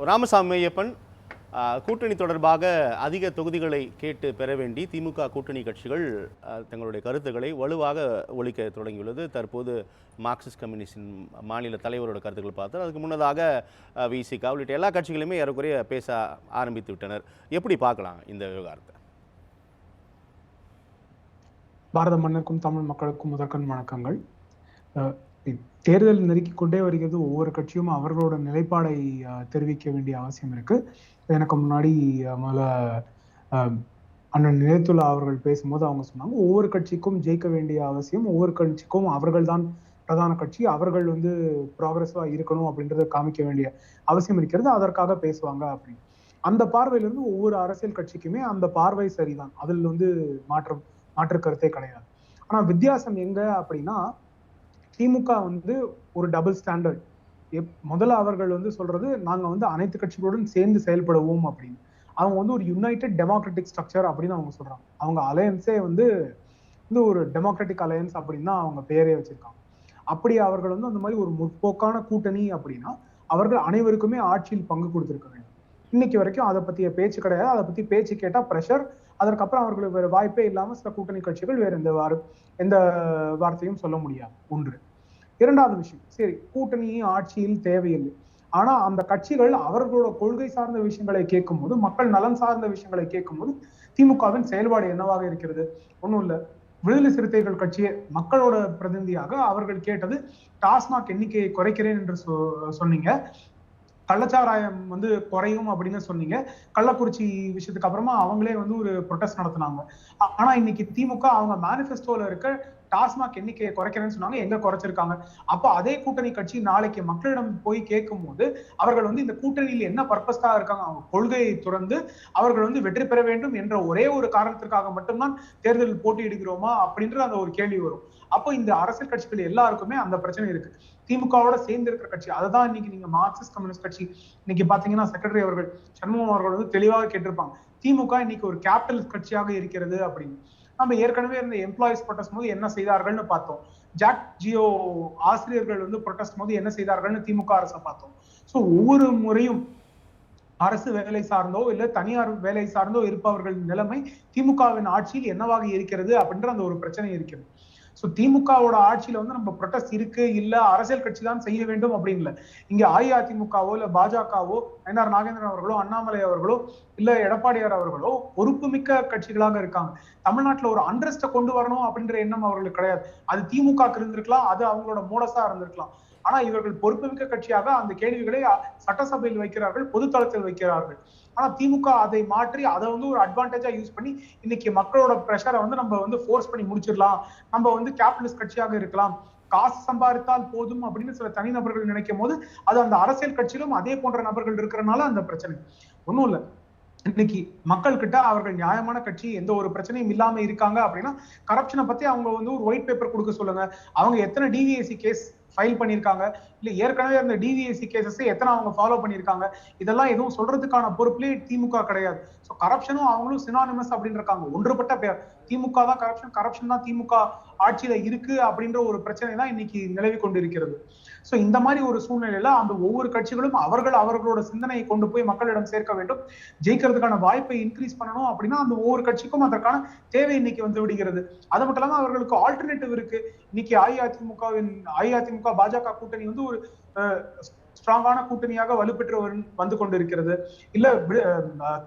ராமசாமி ஐயப்பன், கூட்டணி தொடர்பாக அதிக தொகுதிகளை கேட்டு பெற வேண்டி திமுக கூட்டணி கட்சிகள் தங்களுடைய கருத்துக்களை வலுவாக ஒலிக்க தொடங்கியுள்ளது. தற்போது மார்க்சிஸ்ட் கம்யூனிஸ்டின் மாநில தலைவரோட கருத்துக்களை பார்த்தால் அதுக்கு முன்னதாக விசிக உள்ளிட்ட எல்லா கட்சிகளுமே ஏறக்குறைய பேச ஆரம்பித்து விட்டனர். எப்படி பார்க்கலாம் இந்த விவகாரத்தை? பாரத மன்னருக்கும் தமிழ் மக்களுக்கும் முதற்கண் வணக்கங்கள். தேர்தல் நெருக்கிக் கொண்டே வருகிறது. ஒவ்வொரு கட்சியும் அவர்களோட நிலைப்பாடை தெரிவிக்க வேண்டிய அவசியம் இருக்கு. எனக்கு முன்னாடி முதல்ல அண்ணன் நிலைத்துல்லா அவர்கள் பேசும்போது அவங்க சொன்னாங்க, ஒவ்வொரு கட்சிக்கும் ஜெயிக்க வேண்டிய அவசியம், ஒவ்வொரு கட்சிக்கும் அவர்கள் தான் பிரதான கட்சி, அவர்கள் ப்ராக்ரஸிவா இருக்கணும் அப்படின்றத காமிக்க வேண்டிய அவசியம் இருக்கிறது, அதற்காக பேசுவாங்க அப்படின்னு. அந்த பார்வையிலிருந்து ஒவ்வொரு அரசியல் கட்சிக்குமே அந்த பார்வை சரிதான், அதில் மாற்று கருத்தே கிடையாது. ஆனா வித்தியாசம் எங்க அப்படின்னா, திமுக ஒரு டபுள் ஸ்டாண்டர்ட். முதல்ல அவர்கள் சொல்றது, நாங்க அனைத்து கட்சிகளுடன் சேர்ந்து செயல்படுவோம் அப்படின்னு. அவங்க ஒரு யுனைடெட் டெமோக்ராட்டிக் ஸ்ட்ரக்சர் அப்படின்னு அவங்க சொல்றாங்க. அவங்க அலையன்ஸே ஒரு டெமோக்ராட்டிக் அலையன்ஸ் அப்படின்னு தான் அவங்க பேரே வச்சிருக்காங்க. அப்படி அவர்கள் அந்த மாதிரி ஒரு முற்போக்கான கூட்டணி அப்படின்னா அவர்கள் அனைவருக்குமே ஆட்சியில் பங்கு கொடுத்திருக்க வேண்டும். இன்னைக்கு வரைக்கும் அதை பத்திய பேச்சு கிடையாது. அதை பத்தி பேச்சு கேட்டா பிரஷர். அதற்கப்புறம் அவர்களுக்கு வேற வாய்ப்பே இல்லாம சில கூட்டணி கட்சிகள் வேற எந்த வார்த்தையும் சொல்ல முடியாது. ஒன்று. இரண்டாவது விஷயம், சரி கூட்டணியும் ஆட்சியில் தேவையில்லை, ஆனா அந்த கட்சிகள் அவர்களோட கொள்கை சார்ந்த விஷயங்களை கேட்கும் போது, மக்கள் நலன் சார்ந்த விஷயங்களை கேட்கும் போது திமுகவின் செயல்பாடு என்னவாக இருக்கிறது? ஒண்ணும் இல்ல. விடுதலை சிறுத்தைகள் கட்சியை மக்களோட பிரதிநிதியாக அவர்கள் கேட்டது, டாஸ்மாக் எண்ணிக்கையை குறைக்கிறேன் என்று சொன்னீங்க, கள்ளச்சாராயம் குறையும் அப்படின்னு சொன்னீங்க. கள்ளக்குறிச்சி விஷயத்துக்கு அப்புறமா அவங்களே ஒரு ப்ரொடெஸ்ட் நடத்தினாங்க. ஆனா இன்னைக்கு திமுக அவங்க மேனிஃபெஸ்டோல இருக்க டாஸ்மாக் எண்ணிக்கையை குறைக்கிறேன்னு சொன்னாங்க, எங்க குறைச்சிருக்காங்க? அப்போ அதே கூட்டணி கட்சி நாளைக்கு மக்களிடம் போய் கேட்கும் போது அவர்கள் இந்த கூட்டணியில் என்ன பர்பஸ்க்காக இருக்காங்க, அவங்க கொள்கையை துறந்து அவர்கள் வெற்றி பெற வேண்டும் என்ற ஒரே ஒரு காரணத்திற்காக மட்டும்தான் தேர்தலில் போட்டியிடுகிறோமா அப்படின்ற அந்த ஒரு கேள்வி வரும். அப்போ இந்த அரசியல் கட்சிகள் எல்லாருக்குமே அந்த பிரச்சனை இருக்கு. திமுகவோட சேர்ந்து இருக்கிற கட்சி, அதுதான் இன்னைக்கு நீங்க மார்க்சிஸ்ட் கம்யூனிஸ்ட் கட்சி இன்னைக்கு பாத்தீங்கன்னா செக்ரட்டரி அவர்கள் சண்முகம் அவர்கள் தெளிவாக கேட்டிருப்பாங்க, திமுக இன்னைக்கு ஒரு கேபிட்டலிஸ்ட் கட்சியாக இருக்கிறது அப்படின்னு. நம்ம ஏற்கனவே இந்த எம்ப்ளாயிஸ் ப்ரொடெஸ்ட் போது என்ன செய்தார்கள்னு பார்த்தோம். ஜாக் ஜியோ ஆசிரியர்கள் ப்ரொடெஸ்ட் போது என்ன செய்தார்கள்னு திமுக அரசை பார்த்தோம். சோ ஒவ்வொரு முறையும் அரசு வேலை சார்ந்தோ இல்ல தனியார் வேலை சார்ந்தோ இருப்பவர்கள் நிலைமை திமுகவின் ஆட்சியில் என்னவாக இருக்கிறது அப்படின்ற அந்த ஒரு பிரச்சனை இருக்கிறது. சோ திமுகவோட ஆட்சியில நம்ம ப்ரொடெஸ்ட் இருக்கு இல்ல அரசியல் கட்சி தான் செய்ய வேண்டும் அப்படின்னு இல்ல. இங்க அஇஅதிமுகவோ இல்ல பாஜகவோ என்ஆர் நாகேந்திரன் அவர்களோ அண்ணாமலை அவர்களோ இல்ல எடப்பாடியார் அவர்களோ பொறுப்புமிக்க கட்சிகளாக இருக்காங்க. தமிழ்நாட்டுல ஒரு அண்ட்ரஸ்ட கொண்டு வரணும் அப்படின்ற எண்ணம் அவர்களுக்கு கிடையாது. அது திமுக இருந்திருக்கலாம், அது அவங்களோட மோடஸா இருந்திருக்கலாம். ஆனா இவர்கள் பொறுப்புமிக்க கட்சியாக அந்த கேள்விகளை சட்டசபையில் வைக்கிறார்கள், பொதுத்தளத்தில் வைக்கிறார்கள். ஆனா திமுக அதை மாற்றி அதை ஒரு அட்வான்டேஜா யூஸ் பண்ணி இன்னைக்கு மக்களோட பிரஷரை நம்ம ஃபோர்ஸ் பண்ணி முடிச்சிடலாம், நம்ம கேபிட்டலிஸ்ட் கட்சியாக இருக்கலாம், காசு சம்பாதித்தால் போதும் அப்படின்னு சில தனிநபர்கள் நினைக்கும் போது அது அந்த அரசியல் கட்சியிலும் அதே போன்ற நபர்கள் இருக்கிறனால அந்த பிரச்சனை. ஒண்ணும் இல்ல, இன்னைக்கு மக்கள் கிட்ட அவர்கள் நியாயமான கட்சி, எந்த ஒரு பிரச்சனையும் இல்லாம இருக்காங்க அப்படின்னா கரப்ஷனை பத்தி அவங்க ஒரு ஒயிட் பேப்பர் கொடுக்க சொல்லுங்க. அவங்க எத்தனை டிவிஎஸ்சி கேஸ் ஃபைல் பண்ணிருக்காங்க, இல்ல ஏற்கனவே அந்த டிவிஎஸ்சி கேசஸ் எத்தனை அவங்க ஃபாலோ பண்ணிருக்காங்க, இதெல்லாம் எதுவும் சொல்றதுக்கான பொறுப்புலே திமுக கிடையாது. ஸோ கரப்ஷனும் அவங்களும் சினானிமஸ் அப்படின்னு இருக்காங்க, ஒன்றுபட்ட பேர். திமுக தான் கரப்ஷன், கரப்ஷன் தான் திமுக ஆட்சியில இருக்கு அப்படின்ற ஒரு பிரச்சனை தான் இன்னைக்கு நிலவி கொண்டிருக்கிறது. சோ இந்த மாதிரி ஒரு சூழ்நிலையில அந்த ஒவ்வொரு கட்சிகளும் அவர்களோட சிந்தனையை கொண்டு போய் மக்களிடம் சேர்க்க வேண்டும். ஜெயிக்கிறதுக்கான வாய்ப்பை இன்க்ரீஸ் பண்ணணும் அப்படின்னா அந்த ஒவ்வொரு கட்சிக்கும் அதற்கான தேவை இன்னைக்கு விடுகிறது. அது மட்டும் இல்லாம அவர்களுக்கு ஆல்டர்னேட்டிவ் இருக்கு. இன்னைக்கு அஇஅதிமுக பாஜக கூட்டணி ஒரு ஸ்ட்ராங்கான கூட்டணியாக வலுப்பெற்று வந்து கொண்டிருக்கிறது. இல்ல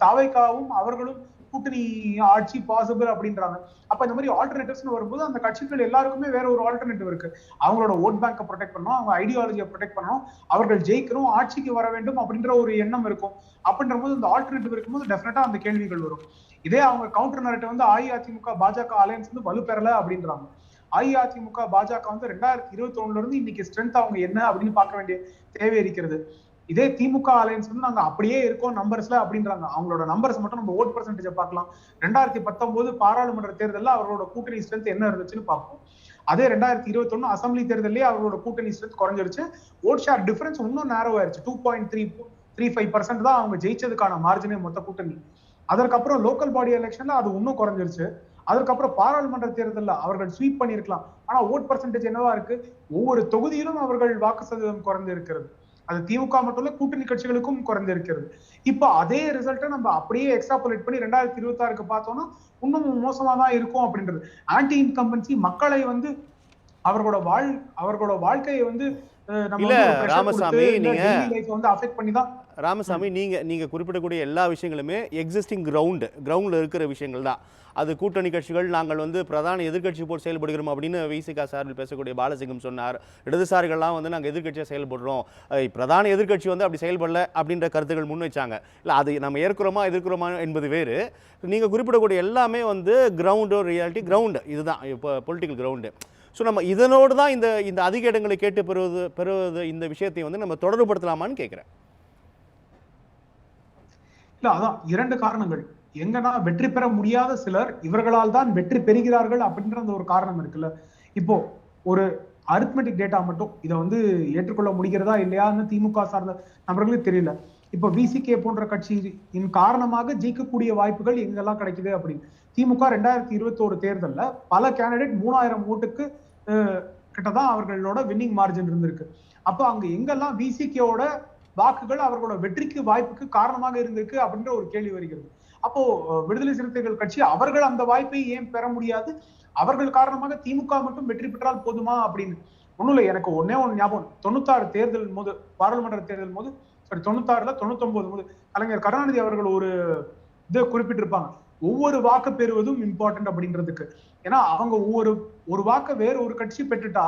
தாவைக்காவும் அவர்களும் கூட்டணி ஆட்சி பாசிபிள் அப்படின்றாங்க. அப்ப இந்த மாதிரி ஆல்டர்னேட்டிவ்ஸ் வரும்போது அந்த கட்சிகள் எல்லாருக்குமே வேற ஒரு ஆல்டர்னேட்டிவ் இருக்கு. அவங்களோட ஓட் பேங்கை ப்ரொடெக்ட் பண்ணணும், அவங்க ஐடியாலஜியை ப்ரொடெக்ட் பண்ணணும், அவர்கள் ஜெயிக்கணும், ஆட்சிக்கு வர வேண்டும் அப்படின்ற ஒரு எண்ணம் இருக்கும். அப்படின்ற போது இந்த ஆல்டர்னேட்டிவ் இருக்கும்போது டெஃபினட்டா அந்த கேள்விகள் வரும். இதே அவங்க கவுண்டர் நரேட்டிவ் அஇஅதிமுக பாஜக அலையன்ஸ் வலுப்பெறல அப்படின்றாங்க. அஇஅதிமுக பாஜக 2021 இருந்து இன்னைக்கு ஸ்ட்ரென்த் அவங்க என்ன அப்படின்னு பார்க்க வேண்டிய தேவை இருக்கிறது. இதே திமுக அலையன்ஸ் நாங்க அப்படியே இருக்கோம் நம்பர்ஸ்ல அப்படின்றாங்க. அவங்களோட நம்பர்ஸ் மட்டும் நம்ம ஓட் பெர்சன்டேஜ் பார்க்கலாம். 2019 பாராளுமன்ற தேர்தலில் அவர்களோட கூட்டணி ஸ்ட்ரென்த் என்ன இருந்துச்சுன்னு பார்ப்போம். அதே 2021 அசம்பிளி தேர்தலே அவர்களோட கூட்டணி ஸ்ட்ரென்த் குறைஞ்சிருச்சு. ஓட் ஷேர் டிஃபரன்ஸ் இன்னும் நேரோ ஆயிருச்சு. 2.35% தான் அவங்க ஜெயிச்சதுக்கான மார்ஜினே மொத்த கூட்டணி. அதற்கப்புறம் லோக்கல் பாடி எலெக்ஷன்ல அது இன்னும் குறைஞ்சிருச்சு. அதற்கப்புறம் பாராளுமன்ற தேர்தலில் அவர்கள் ஸ்வீப் பண்ணியிருக்கலாம். ஆனா ஓட் பெர்சன்டேஜ் என்னவா இருக்கு? ஒவ்வொரு தொகுதியிலும் அவர்கள் வாக்கு சதவீதம் குறைந்து இருக்கிறது. அது திமுக மட்டும் இல்ல, கூட்டணி கட்சிகளுக்கும் குறைந்திருக்கிறது. இப்போ அதே ரிசல்ட்டை நம்ம அப்படியே எக்ஸ்ட்ராபுலேட் பண்ணி 2026க்கு பார்த்தோம்னா இன்னும் மோசமா தான் இருக்கும் அப்படின்றது. ஆன்டி இன்கம்பன்சி மக்களை வந்து அவர்களோட வாழ்க்கையை வந்து நம்ம இல்ல வந்து ஒரு பிரஷர் கொடுத்து ராமசாமி, இல்ல நீங்க டெய்லி லைஃப் வந்து அஃபெக்ட் பண்ணி தான். ராமசாமி நீங்க குறிப்பிடக்கூடிய எல்லா விஷயங்களுமே எக்ஸிஸ்டிங் கிரவுண்டில் இருக்கிற விஷயங்கள் தான். அது கூட்டணி கட்சிகள் நாங்கள் வந்து பிரதான எதிர்க்கட்சி போல் செயல்படுகிறோம் அப்படின்னு விசிகா சார்பில் பேசக்கூடிய பாலசிங்கம் சொன்னார். இடதுசாரிகள்லாம் வந்து நாங்கள் எதிர்க்கட்சியாக செயல்படுறோம், பிரதான எதிர்க்கட்சி வந்து அப்படி செயல்படல அப்படின்ற கருத்துக்கள் முன் வச்சாங்க. இல்லை அது நம்ம ஏற்கிறோமா எதிர்க்கிறோமா என்பது வேறு. நீங்கள் குறிப்பிடக்கூடிய எல்லாமே வந்து கிரவுண்டு ரியாலிட்டி கிரவுண்டு இதுதான் இப்போ பொலிட்டிக்கல் கிரவுண்டு. ஸோ நம்ம இதனோடு தான் இந்த அதிக இடங்களை கேட்டு பெறுவது இந்த விஷயத்தை வந்து நம்ம தொடர்புபடுத்தலாமான்னு கேட்குறேன். இல்ல அதான் 2 காரணங்கள். எங்கன்னா வெற்றி பெற முடியாத சிலர் இவர்களால் தான் வெற்றி பெறுகிறார்கள் அப்படின்ற அந்த ஒரு காரணம் இருக்குல்ல. இப்போ ஒரு அரித்மெட்டிக் டேட்டா மட்டும் இதை வந்து ஏற்றுக்கொள்ள முடிகிறதா இல்லையான்னு திமுக சார்ந்த நபர்களுக்கு தெரியல. இப்போ விசிகே போன்ற கட்சியின் காரணமாக ஜெயிக்கக்கூடிய வாய்ப்புகள் எங்கெல்லாம் கிடைக்குது அப்படின்னு. திமுக 2021 தேர்தல்ல பல கேண்டிடேட் 3000 ஓட்டுக்கு கிட்டதான் அவர்களோட வின்னிங் மார்ஜின் இருந்திருக்கு. அப்போ அங்க எங்கெல்லாம் விசிகேவோட வாக்குகள் அவர்களோட வெற்றிக்கு வாய்ப்புக்கு காரணமாக இருந்திருக்கு அப்படின்ற ஒரு கேள்வி வருகிறது. அப்போ விடுதலை சிறுத்தைகள் கட்சி அவர்கள் அந்த வாய்ப்பை ஏன் பெற முடியாது, அவர்கள் காரணமாக திமுக மட்டும் வெற்றி பெற்றால் போதுமா அப்படின்னு. ஒண்ணும் இல்லை, எனக்கு ஒன்னே ஒண்ணு ஞாபகம். 96 தேர்தல் போது, பாராளுமன்ற தேர்தல் போது, 96ல 99 போது கலைஞர் கருணாநிதி அவர்கள் ஒரு இதை குறிப்பிட்டிருப்பாங்க, ஒவ்வொரு வாக்கு பெறுவதும் இம்பார்ட்டன்ட் அப்படின்றதுக்கு. ஏன்னா அவங்க ஒரு வாக்கை வேற ஒரு கட்சி பெற்றுட்டா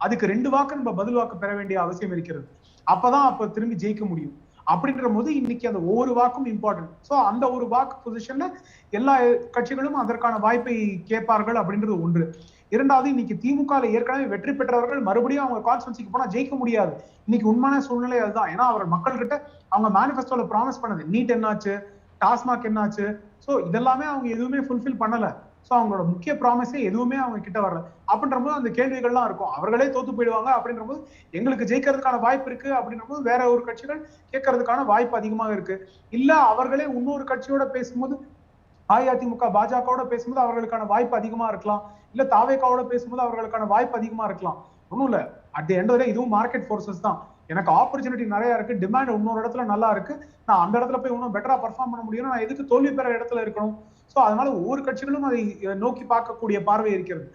அதுக்கு 2 வாக்கு நம்ம பதில் வாக்கு பெற வேண்டிய அவசியம் இருக்கிறது. அப்ப திரும்பி ஜெயிக்க முடியும். அப்படின்ற போது இன்னைக்கு அந்த ஒவ்வொரு வாக்கும் இம்பார்ட்டன்ட். சோ அந்த ஒரு வாக்கு பொசிஷன்ல எல்லா கட்சிகளும் அதற்கான வாய்ப்பை கேட்பார்கள் அப்படின்றது ஒன்று. இரண்டாவது, இன்னைக்கு திமுக ஏற்கனவே வெற்றி பெற்றவர்கள் மறுபடியும் அவங்க கான்ஸ்டன்சிக்கு போனா ஜெயிக்க முடியாது. இன்னைக்கு உண்மையான சூழ்நிலை அதுதான். ஏன்னா அவர்கள் மக்கள் கிட்ட அவங்க மேனிஃபெஸ்டோல ப்ராமிஸ் பண்ணது, நீட் என்னாச்சு, டாஸ்மாக் என்னாச்சு, சோ இதெல்லாமே அவங்க எதுவுமே ஃபுல்ஃபில் பண்ணல. சோ அவங்களோட முக்கிய ப்ராமிஸே எதுவுமே அவங்க கிட்ட வரல. அப்படின்ற போது அந்த கேள்விகள்லாம் இருக்கும். அவர்களே தோத்து போயிடுவாங்க அப்படின்ற போது எங்களுக்கு ஜெயிக்கிறதுக்கான வாய்ப்பு இருக்கு அப்படின்ற போது வேற ஒரு கட்சிகள் கேட்கறதுக்கான வாய்ப்பு அதிகமாக இருக்கு. இல்ல அவர்களே இன்னொரு கட்சியோட பேசும்போது, அஇஅதிமுக பாஜகவோட பேசும்போது அவர்களுக்கான வாய்ப்பு அதிகமா இருக்கலாம். இல்ல தாவேகாவோட பேசும்போது அவர்களுக்கான வாய்ப்பு அதிகமா இருக்கலாம். ஒண்ணும் இல்ல, at the end of the day இதுவும் மார்க்கெட் ஃபோர்சஸ் தான். எனக்கு ஆப்பர்ச்சுனிட்டி நிறைய இருக்கு, டிமாண்ட் இன்னொரு இடத்துல நல்லா இருக்கு, நான் அந்த இடத்துல போய் இன்னும் பெட்டரா பர்ஃபார்ம் பண்ண முடியும், நான் எதுக்கு தோல்வி பெற இடத்துல இருக்கணும். சோ அதனால ஒவ்வொரு கட்சிகளும் அதை நோக்கி பார்க்கக்கூடிய பார்வை இருக்கிறது.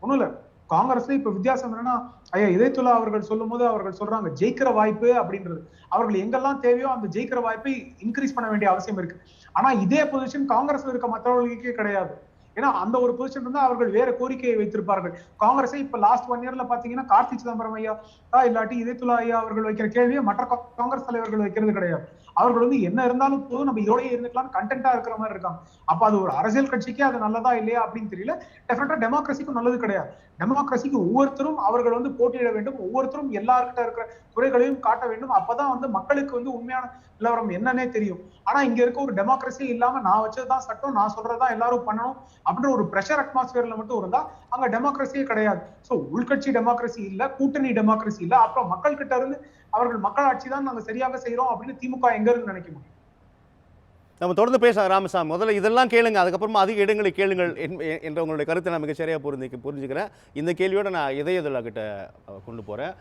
ஒண்ணும் இல்ல, காங்கிரஸ்ல இப்ப வித்தியாசம் என்னன்னா, ஐயா இதயத்துல்லா அவர்கள் சொல்லும் போது அவர்கள் சொல்றாங்க ஜெயிக்கிற வாய்ப்பு அப்படின்றது. அவர்கள் எங்கெல்லாம் தேவையோ அந்த ஜெயிக்கிற வாய்ப்பை இன்க்ரீஸ் பண்ண வேண்டிய அவசியம் இருக்கு. ஆனா இதே பொசிஷன் காங்கிரஸ்ல இருக்க மற்றவர்களுக்கே கிடையாது. ஏன்னா அந்த ஒரு பொசிஷன் இருந்தா அவர்கள் வேற கோரிக்கையை வைத்திருப்பார்கள். காங்கிரஸை இப்ப லாஸ்ட் 1 இயர்ல பாத்தீங்கன்னா கார்த்தி சிதம்பரம் ஐயா இல்லாட்டி இதயத்துல்லா ஐயா அவர்கள் வைக்கிற கேள்வியை மற்ற காங்கிரஸ் தலைவர்கள் வைக்கிறது கிடையாது. அவர்கள் வந்து என்ன இருந்தாலும் போதும், நம்ம இதோடய இருந்துக்கலாம், கண்டென்ட்டா இருக்கிற மாதிரி இருக்காங்க. அப்ப அது ஒரு அரசியல் கட்சிக்கே அது நல்லதா இல்லையா அப்படின்னு தெரியல. டெஃபினட்டா டெமோக்ரஸிக்கும் நல்லது கிடையாது. டெமோக்ரஸிக்கு ஒவ்வொருத்தரும் அவர்கள் வந்து போட்டியிட வேண்டும், ஒவ்வொருத்தரும் எல்லார்கிட்ட இருக்கிற குறைகளையும் காட்ட வேண்டும். அப்பதான் வந்து மக்களுக்கு வந்து உண்மையான நிலவரம் என்னன்னே தெரியும். ஆனா இங்க இருக்க ஒரு டெமோக்ரஸி இல்லாம நான் வச்சதுதான் சட்டம், நான் சொல்றதா எல்லாரும் பண்ணணும் அப்படின்ற ஒரு பிரஷர் அட்மாஸ்பியர்ல மட்டும் இருந்தா அங்க டெமோக்ரஸியே கிடையாது. சோ உள்கட்சி டெமோக்ரஸி இல்ல, கூட்டணி டெமோக்ரஸி இல்ல, அப்புறம் மக்கள் கிட்ட இருந்து அவர்கள் மக்களாட்சி தான் நாங்க சரியாக செய்யறோம் அப்படின்னு திமுக எங்க இருந்து நினைக்க முடியும்? நம்ம தொடர்ந்து பேசலாம் ராமசாமி. முதல்ல இதெல்லாம் கேளுங்க, அதுக்கப்புறமா அதிக இடங்களை கேளுங்கள் என்ற உங்களுடைய கருத்தை நான் மிக சரியாக புரிஞ்சுக்கிறேன். இந்த கேள்வியோட நான் இதயதுல்லா கிட்ட கொண்டு போகிறேன்.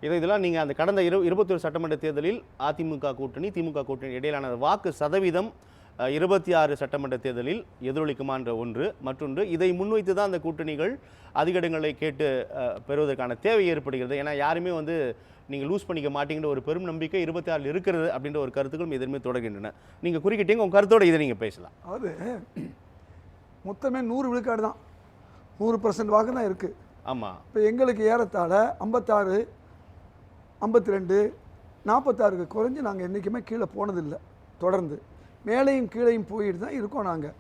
இதெல்லாம் நீங்கள் அந்த கடந்த 21 சட்டமன்ற தேர்தலில் அதிமுக கூட்டணி திமுக கூட்டணி இடையிலான வாக்கு சதவீதம் 26 சட்டமன்ற தேர்தலில் எதிரொலிக்குமான்ற ஒன்று. மற்றொன்று, இதை முன்வைத்து தான் அந்த கூட்டணிகள் அதிக இடங்களை கேட்டு பெறுவதற்கான தேவை ஏற்படுகிறது. ஏன்னா யாருமே வந்து நீங்கள் லூஸ் பண்ணிக்க மாட்டீங்கிற ஒரு பெரும் நம்பிக்கை 26 இருக்கிறது அப்படின்ற ஒரு கருத்துக்களும் எதிர்மே தொடர்கின்றன. நீங்கள் குறுக்கிட்டீங்க, உங்கள் கருத்தோட இதை நீங்கள் பேசலாம். அது மொத்தமே 100 விழுக்காடு தான், 100% வாக்கு தான் இருக்குது. ஆமாம், இப்போ எங்களுக்கு ஏறத்தாழ 56, 52, 46க்கு குறைஞ்சி நாங்கள் என்றைக்குமே கீழே போனதில்லை. தொடர்ந்து மேலேயும் கீழையும் போயிட்டு தான் இருக்கோம். நாங்கள்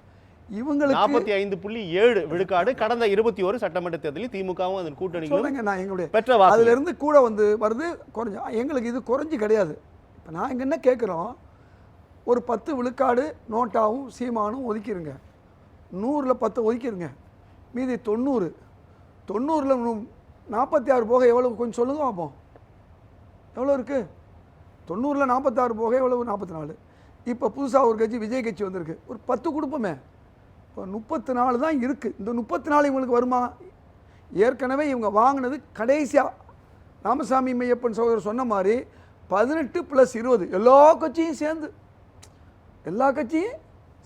இவங்களுக்கு 45.7 விழுக்காடு கடந்த 21 சட்டமன்ற தேர்தலில் திமுகவும் அதன் கூட்டணிகளும் நான் எங்களுடைய பெற்ற வாக்கு. அதிலிருந்து கூட வருது குறைஞ்சு. எங்களுக்கு இது குறைஞ்சி கிடையாது. இப்போ நான் இங்கே என்ன கேட்குறோம், ஒரு 10 விழுக்காடு நோட்டாவும் சீமானும் ஒதுக்கிடுங்க, 100ல் 10 ஒதுக்கிடுங்க, மீதி 90. 90ல் 46 போக எவ்வளவு கொஞ்சம் சொல்லுங்க பார்ப்போம். எவ்வளோ இருக்குது? 90ல் 46 போக எவ்வளவு? 44. இப்போ புதுசாக ஒரு கட்சி விஜய் கட்சி வந்திருக்கு, ஒரு 10 கொடுப்போமே. இப்போ 34 தான் இருக்குது. இந்த 34 இவங்களுக்கு வருமா? ஏற்கனவே இவங்க வாங்கினது கடைசியாக ராமசாமி மையப்பன் சகோதரர் சொன்ன மாதிரி 18+20 எல்லா கட்சியும்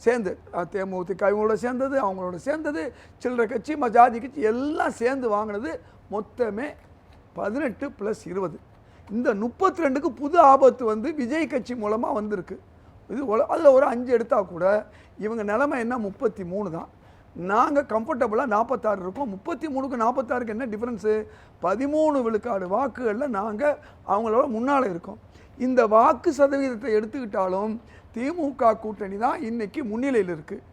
சேர்ந்து தேமுதிக இவங்களோட சேர்ந்தது, அவங்களோட சேர்ந்தது, சில்லறை கட்சி, ஜாதி கட்சி எல்லாம் சேர்ந்து வாங்கினது மொத்தமே 18+20. இந்த 32க்கு புது ஆபத்து வந்து விஜய் கட்சி மூலமாக வந்திருக்கு. இது அதில் ஒரு 5 எடுத்தால் கூட இவங்க நிலைமை என்ன 33 தான். நாங்கள் கம்ஃபர்டபுளாக 46 இருக்கோம். 33க்கு 46க்கு என்ன டிஃப்ரென்ஸு? 13 விழுக்காடு வாக்குகளில் நாங்கள் அவங்களோட முன்னால் இருக்கோம். இந்த வாக்கு சதவீதத்தை எடுத்துக்கிட்டாலும் திமுக கூட்டணி தான் இன்றைக்கி முன்னிலையில் இருக்குது.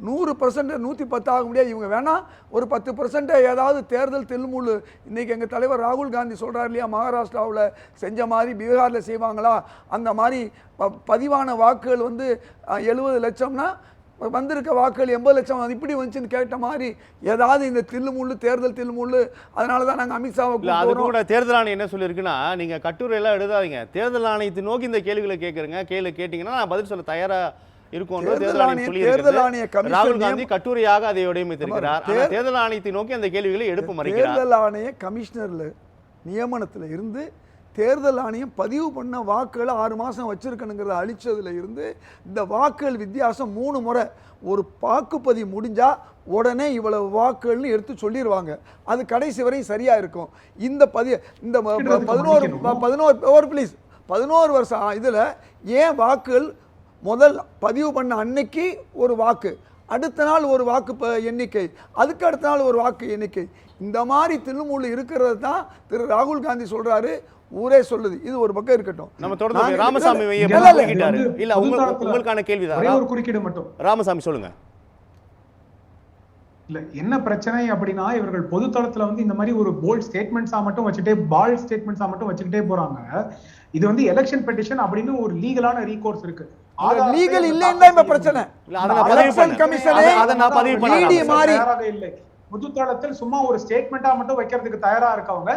100% 110 ஆக முடியாது. இவங்க வேணால் ஒரு 10% ஏதாவது தேர்தல் தில்முள்ளு இன்றைக்கி எங்கள் தலைவர் ராகுல் காந்தி சொல்கிறார் இல்லையா, மகாராஷ்டிராவில் செஞ்ச மாதிரி பீகாரில் செய்வாங்களா, அந்த மாதிரி பதிவான வாக்குகள் வந்து 70 லட்சம்னா வந்திருக்க வாக்குகள் 80 லட்சம் அது இப்படி வந்துச்சுன்னு கேட்ட மாதிரி ஏதாவது இந்த தில்லுமுள்ளு தேர்தல் தில்லுமுள்ளு. அதனால தான் நாங்கள் அமித்ஷாவை அது கூட தேர்தல் ஆணையம் என்ன சொல்லியிருக்குன்னா, நீங்கள் கட்டுரையெல்லாம் எழுதாதீங்க, தேர்தல் ஆணையத்தை நோக்கி இந்த கேள்விகளை கேட்டிங்கன்னா நான் பதில் சொல்ல தயாராக இருக்கும். ராகுல் காந்தி கட்டுரையாக அதை வடிவமைத்திருக்கிறார். தேர்தல் ஆணையத்தை நோக்கி அந்த கேள்விகளை எடுப்பு மறுக்கிறார். தேர்தல் ஆணைய கமிஷனர்ல நியமனத்தில் இருந்து தேர்தல் ஆணையம் பதிவு பண்ண வாக்குகளை 6 மாதம் வச்சிருக்கணுங்கிறத அழிச்சதுல இருந்து இந்த வாக்குகள் வித்தியாசம் 3 முறை ஒரு வாக்குப்பதிவு முடிஞ்சால் உடனே இவ்வளவு வாக்குகள்னு எடுத்து சொல்லிடுவாங்க. அது கடைசி வரையும் சரியாக இருக்கும். இந்த 11 வருஷம் இதில் ஏன் வாக்குகள் முதல் பதிவு பண்ண அன்னைக்கு ஒரு வாக்கு, அடுத்த நாள் ஒரு வாக்கு எண்ணிக்கை, அதுக்கு அடுத்த நாள் ஒரு வாக்கு எண்ணிக்கை, இந்த மாதிரி தில்லுமுள்ளு இருக்கிறது தான் திரு ராகுல் காந்தி சொல்றாரு, ஊரே சொல்லுது. இது ஒரு பக்கம் இருக்கட்டும். நம்ம தொடர்ந்து ராமசாமி இல்ல உங்களுக்கான கேள்விதான். ஒரு குறுக்கீடு மட்டும் ராமசாமி சொல்லுங்க. இல்ல என்ன பிரச்சனை அப்படின்னா, இவர்கள் பொதுத்தளத்துல வந்து இந்த மாதிரி ஒரு போல்ட் ஸ்டேட்மெண்ட்ஸா மட்டும் வச்சுட்டே வச்சுக்கிட்டே போறாங்க. இது வந்து எலெக்ஷன் பெட்டிஷன் அப்படின்னு ஒரு லீகலான ரீகோர்ஸ் இருக்கு. லீகல் இல்லைன்னா இப்ப பிரச்சனை. எலெக்ஷன் கமிஷனே இல்லை. பொதுத்தளத்தில் சும்மா ஒரு ஸ்டேட்மெண்டா மட்டும் வைக்கிறதுக்கு தயாரா இருக்கவங்க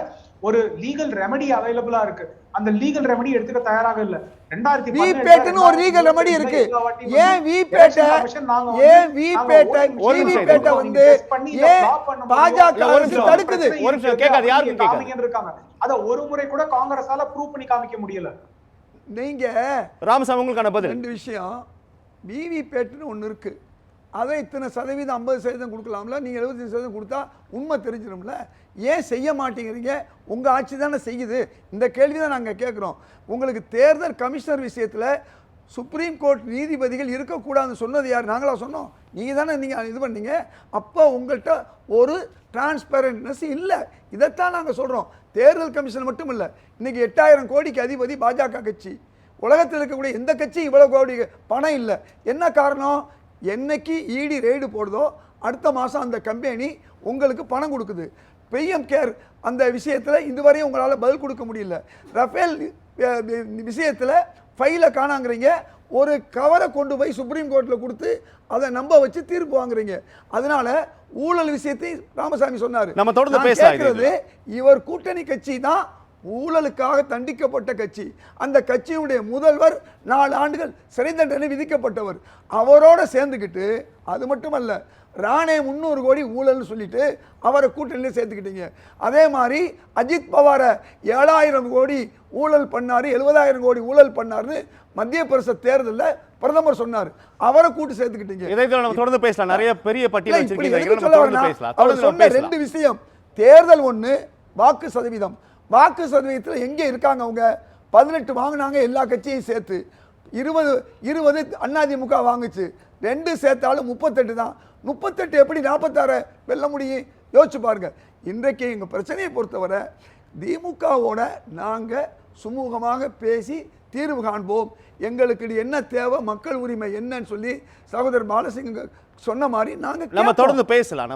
ஒரு லீகல் ரெமெடி அவைலபிளா இருக்கு. அந்த லீகல் ரெமெடி எடுத்துக்க தயாராக இல்ல. 2018 ஒரு லீகல் ரெமெடி இருக்கு. ஏன் விபேட்ட வந்து பாஜக தடுக்குது? இருக்காங்க. அத ஒரு முறை கூட காங்கிரஸால ப்ரூவ் பண்ணி காமிக்க முடியல. நீங்க ராமசாமி உங்களுக்கான பதில். 2 விஷயம். விவிபேட்னு ஒன்று இருக்கு. அதை இத்தனை சதவீதம் 50% கொடுக்கலாம்ல, நீங்கள் 75% கொடுத்தா உண்மை தெரிஞ்சிடும்ல. ஏன் செய்ய மாட்டேங்கிறீங்க? உங்கள் ஆட்சி தானே செய்யுது. இந்த கேள்வி தான் நாங்கள் கேட்குறோம். உங்களுக்கு தேர்தல் கமிஷனர் விஷயத்தில் சுப்ரீம் கோர்ட் நீதிபதிகள் இருக்கக்கூடாதுன்னு சொன்னது யார்? நாங்களாக சொன்னோம்? நீங்கள் தானே நீங்கள் இது பண்ணீங்க. அப்போ உங்கள்கிட்ட ஒரு டிரான்ஸ்பரண்ட்னஸ் இல்லை. இதைத்தான் நாங்கள் சொல்கிறோம். தேர்தல் கமிஷன் மட்டும் இல்லை, இன்றைக்கி 8000 கோடிக்கு அதிபதி பாஜக கட்சி. உலகத்தில் இருக்கக்கூடிய எந்த கட்சியும் இவ்வளோ கோடி பணம் இல்லை. என்ன காரணம்? என்னைக்கு இடி ரெய்டு போடுதோ அடுத்த மாதம் அந்த கம்பெனி உங்களுக்கு பணம் கொடுக்குது. பிஎம் கேர் அந்த விஷயத்தில் இதுவரையும் உங்களால் பதில் கொடுக்க முடியல. ரஃபேல் விஷயத்தில் ஃபைலை காணாங்கிறீங்க. ஒரு கவரை கொண்டு போய் சுப்ரீம் கோர்ட்டில் கொடுத்து அதை நம்ப வச்சு தீர்ப்பு வாங்குறீங்க. அதனால ஊழல் விஷயத்தை ராமசாமி சொன்னார். நம்ம தொடர்ந்து பேசுறது இவர் கூட்டணி கட்சி தான் ஊழலுக்காக தண்டிக்கப்பட்ட கட்சி. அந்த கட்சியுடைய முதல்வர் 4 ஆண்டுகள் சிறை தண்டனை விதிக்கப்பட்டவர். அவரோட சேர்ந்துக்கிட்டு அது மட்டுமல்ல, ராணே 300 கோடி ஊழல்னு சொல்லிட்டு அவரை கூட்டணியில் சேர்த்துக்கிட்டீங்க. அதே மாதிரி அஜித் பவாரை 7000 கோடி ஊழல் பண்ணாரு, 70,000 கோடி ஊழல் பண்ணாருன்னு மத்திய பிரதேச தேர்தலில் பிரதமர் சொன்னார். அவரை கூட்டு சேர்த்துக்கிட்டீங்க. இதை நம்ம தொடர்ந்து பேசலாம். நிறைய பெரிய பட்டியல் வச்சிருக்கீங்க. 2 விஷயம். தேர்தல் 1, வாக்கு சதவீதம். வாக்கு சதவீதத்தில் எங்கே இருக்காங்க அவங்க? 18 வாங்கினாங்க எல்லா கட்சியும் சேர்த்து. 20 அதிமுக வாங்குச்சு. 2 சேர்த்தாலும் 38 தான். 38 எப்படி 46 வெல்ல முடியும்? யோசிச்சு பாருங்க. இன்றைக்கு எங்கள் பிரச்சனையை பொறுத்தவரை திமுகவோட நாங்கள் சுமூகமாக பேசி தீர்வு காண்போம். எங்களுக்கு என்ன தேவை, மக்கள் உரிமை என்னன்னு சொல்லி சகோதரர் பாலசிங்க சொன்ன மாதிரி நாங்கள் தொடர்ந்து பேசலாம்.